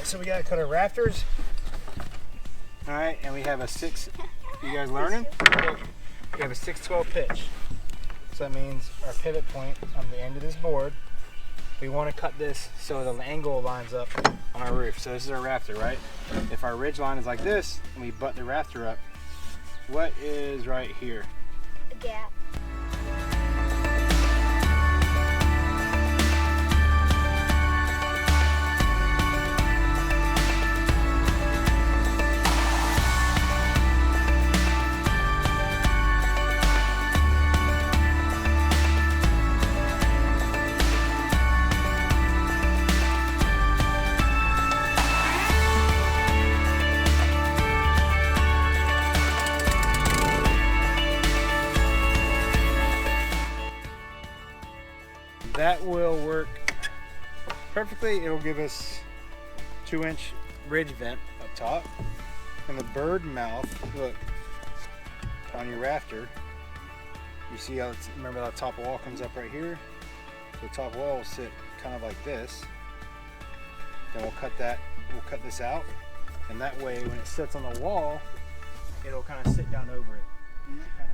so we gotta cut our rafters. All right, and we have a you guys learning? We have a 6/12 pitch. So that means our pivot point on the end of this board, we want to cut this so the angle lines up on our roof. So this is our rafter, right? If our ridge line is like this and we butt the rafter up, what is right here? A gap. That will work perfectly. It'll give us 2-inch ridge vent up top. And the bird mouth, look, on your rafter, you see how remember that top wall comes up right here? The top wall will sit kind of like this. Then we'll cut this out. And that way when it sits on the wall, it'll kind of sit down over it.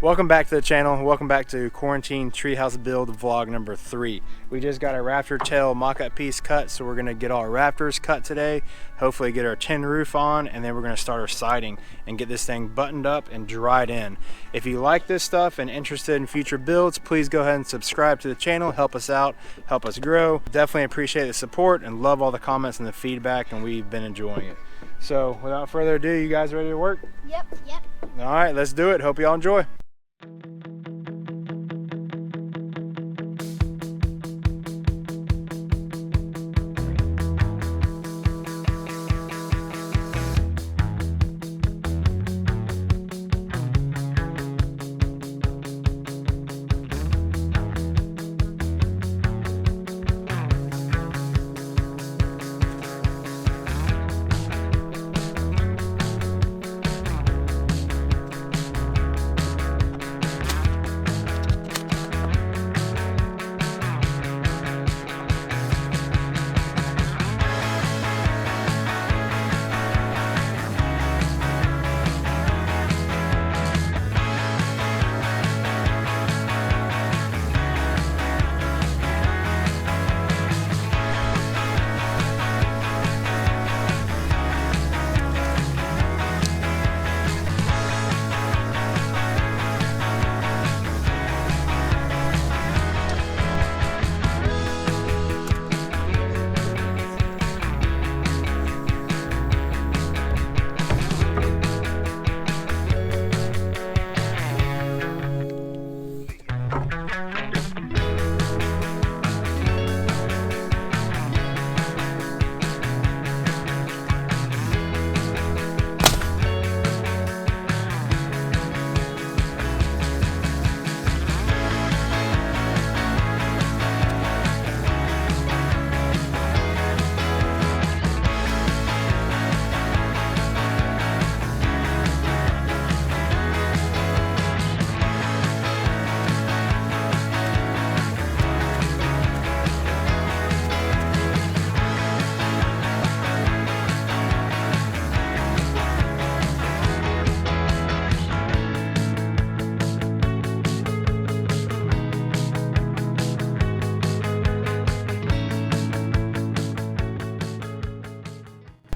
Welcome back to the channel. Welcome back to Quarantine Treehouse Build vlog number 3. We just got our rafter tail mock-up piece cut, so we're gonna get all our rafters cut today, hopefully get our tin roof on, and then we're gonna start our siding and get this thing buttoned up and dried in. If you like this stuff and interested in future builds, please go ahead and subscribe to the channel. Help us out, help us grow. Definitely appreciate the support and love all the comments and the feedback, and we've been enjoying it. So without further ado, you guys ready to work? Yep. All right, let's do it. Hope y'all enjoy.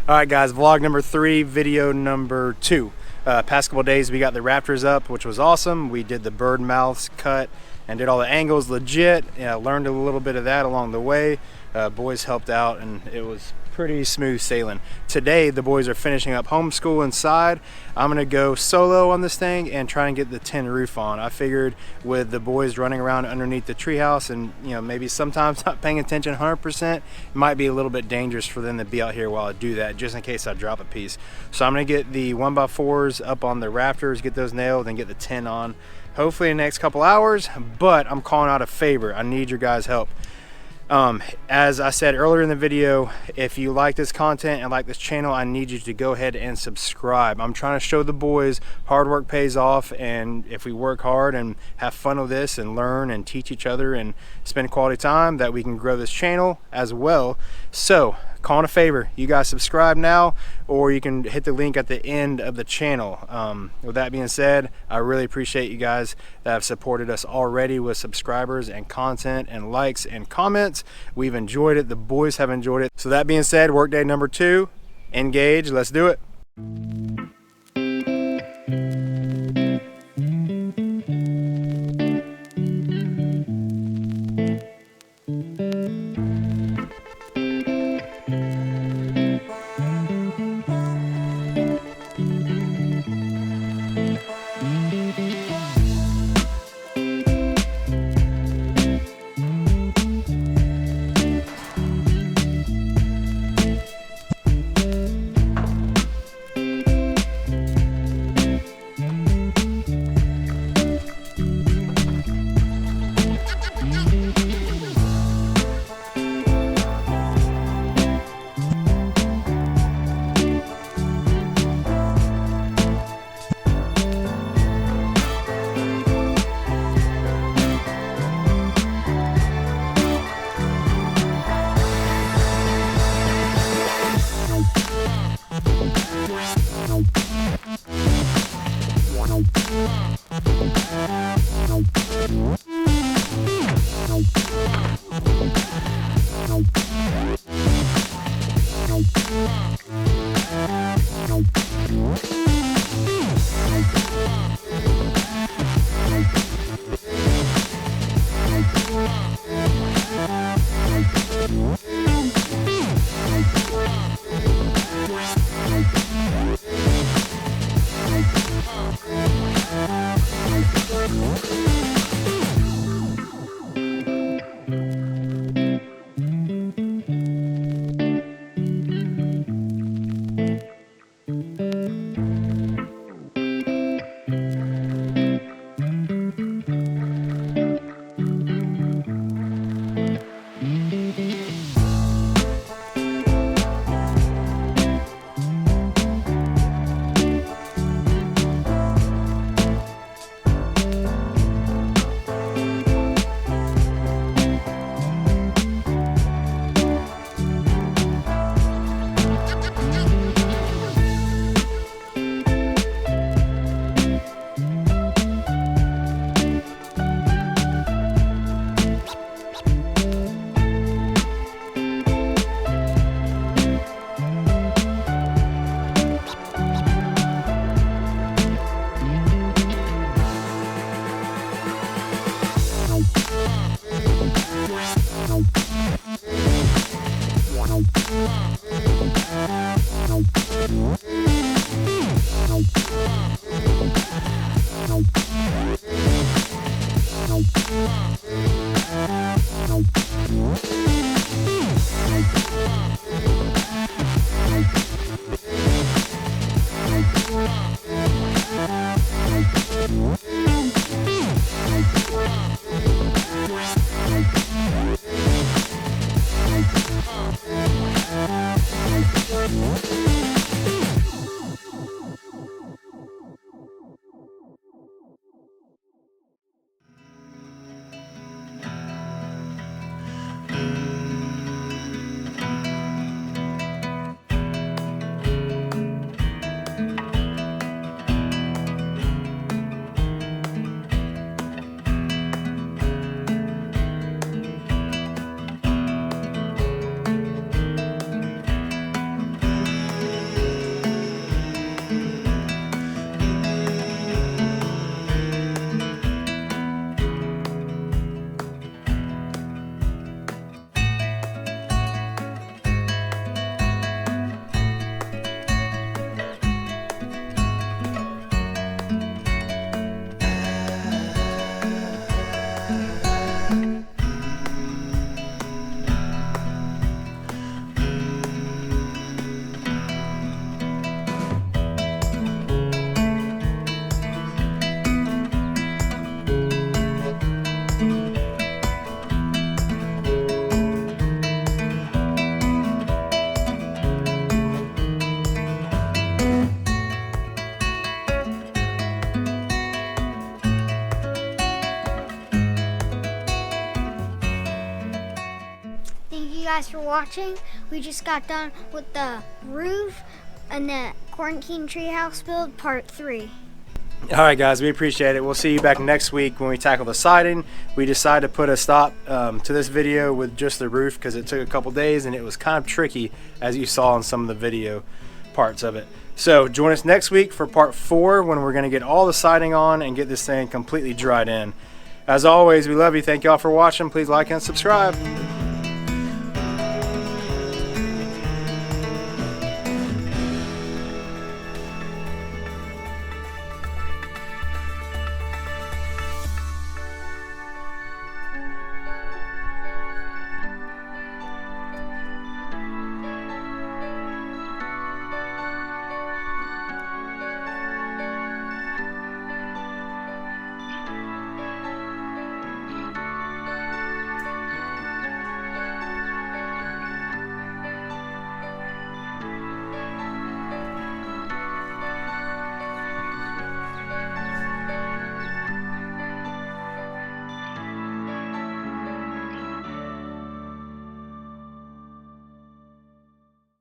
All right guys, vlog number 3, video number 2. Past couple days we got the rafters up, which was awesome. We did the bird mouths cut and did all the angles legit. Learned a little bit of that along the way. Boys helped out and it was pretty smooth sailing. Today the boys are finishing up homeschool inside. I'm gonna go solo on this thing and try and get the tin roof on. I figured with the boys running around underneath the treehouse and maybe sometimes not paying attention 100%, it might be a little bit dangerous for them to be out here while I do that, just in case I drop a piece. So I'm gonna get the 1x4s up on the rafters, get those nailed, and get the tin on hopefully in the next couple hours. But I'm calling out a favor. I need your guys' help. As I said earlier in the video, if you like this content and like this channel, I need you to go ahead and subscribe. I'm trying to show the boys hard work pays off, and if we work hard and have fun with this and learn and teach each other and spend quality time, that we can grow this channel as well. So calling a favor, you guys subscribe now, or you can hit the link at the end of the channel. With that being said, I really appreciate you guys that have supported us already with subscribers and content and likes and comments. We've enjoyed it. The boys have enjoyed it. So that being said, workday number 2, engage. Let's do it. guys for watching. We just got done with the roof and the quarantine treehouse build part 3. All right, guys, we appreciate it. We'll see you back next week when we tackle the siding. We decided to put a stop to this video with just the roof because it took a couple days and it was kind of tricky, as you saw in some of the video parts of it. So join us next week for part 4 when we're going to get all the siding on and get this thing completely dried in. As always, we love you. Thank y'all for watching. Please like and subscribe.